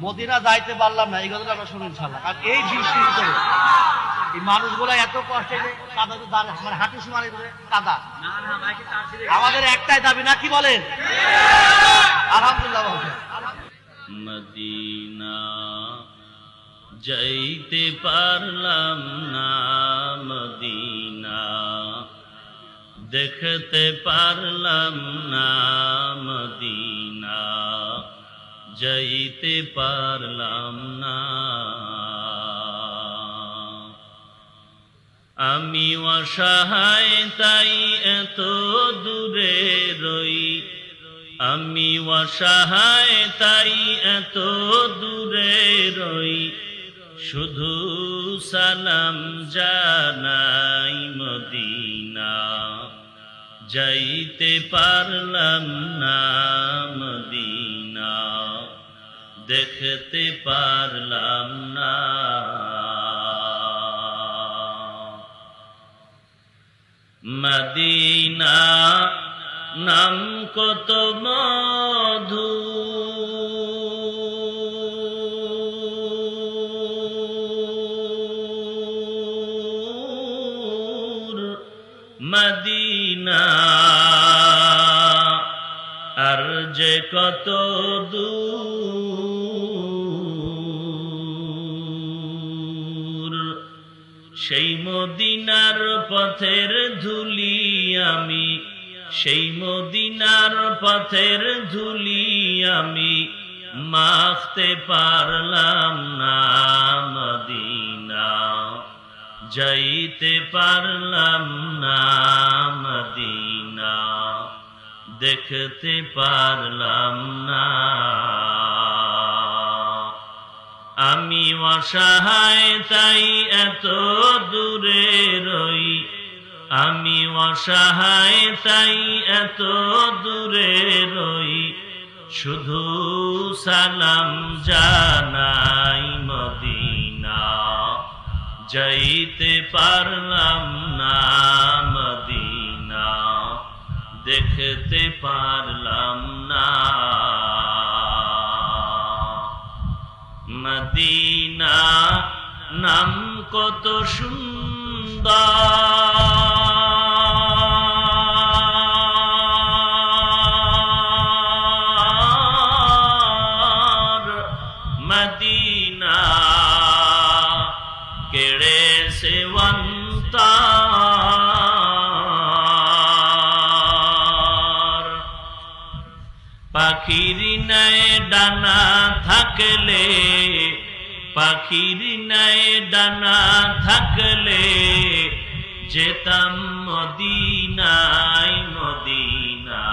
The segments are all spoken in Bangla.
মদিনা যাইতে পারলাম না, এই কথাটা আমরা শুনি ইনশাআল্লাহ। আর এই বৃষ্টিতে এই মানুষগুলো এত কষ্টে কাদা তো মানে হাঁটু সমানে কাদা। আমাদের একটাই দাবি, না কি বলেন? আলহামদুলিল্লাহ। মদিনা যাইতে পারলাম না, মদিনা দেখতে পারলাম না, মদিনা যাইতে পারলাম না। আমি অসহায় তাই এত দূরে রই, আমি অসহায় তাই এত দূরে রই, শুধু সালাম জানাই মদিনা যাইতে পারলাম না, মদিনা দেখতে পারলাম না। মদিনা নাম কত মধু, মদিনা আর যে কত দূর, সেই মদিনার পথের ধুলি আমি, সেই মদিনার পথের ধুলি আমি মাখতে পারলাম না, মদিনা যাইতে পারলাম না, মদিনা দেখতে পারলাম না। আমি অসহায় তাই এত দূরে রই, আমি অসহায় তাই এত দূরে রই, শুধু সালাম জানাই মদিনা যাইতে পারলাম না, মদিনা দেখতে পারলাম না। মদিনা নাম কত সুন্দর, মদিনা কেড়ে সেবন্তার, পাখির নাই ডানা থাকলে, পাখির নাই ডানা থাকলে যেতাম মদিনায়, মদিনা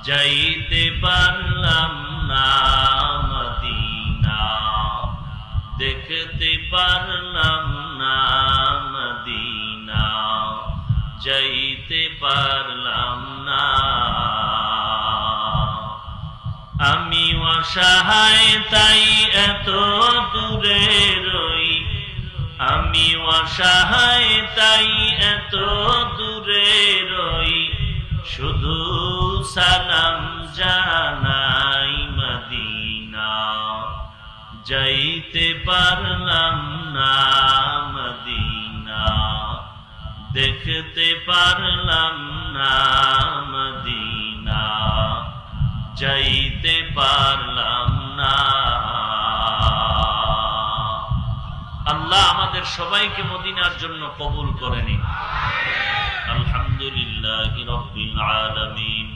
যাইতে পারলাম না, মদিনা দেখতে পারলাম না, মদিনা যাইতে পারলাম না। আমি অসহায় তাই এত দূরে রই, আমি অসহায় তাই এত দূরে রই, শুধু সালাম জানাই মদিনা যাইতে পারলাম না, মদিনা দেখতে পারলাম না, মদিনা যাইতে পারলাম না। আল্লাহ আমাদের সবাইকে মদিনার জন্য কবুল করে নিন। আলহামদুলিল্লাহি রাব্বিল আলামিন।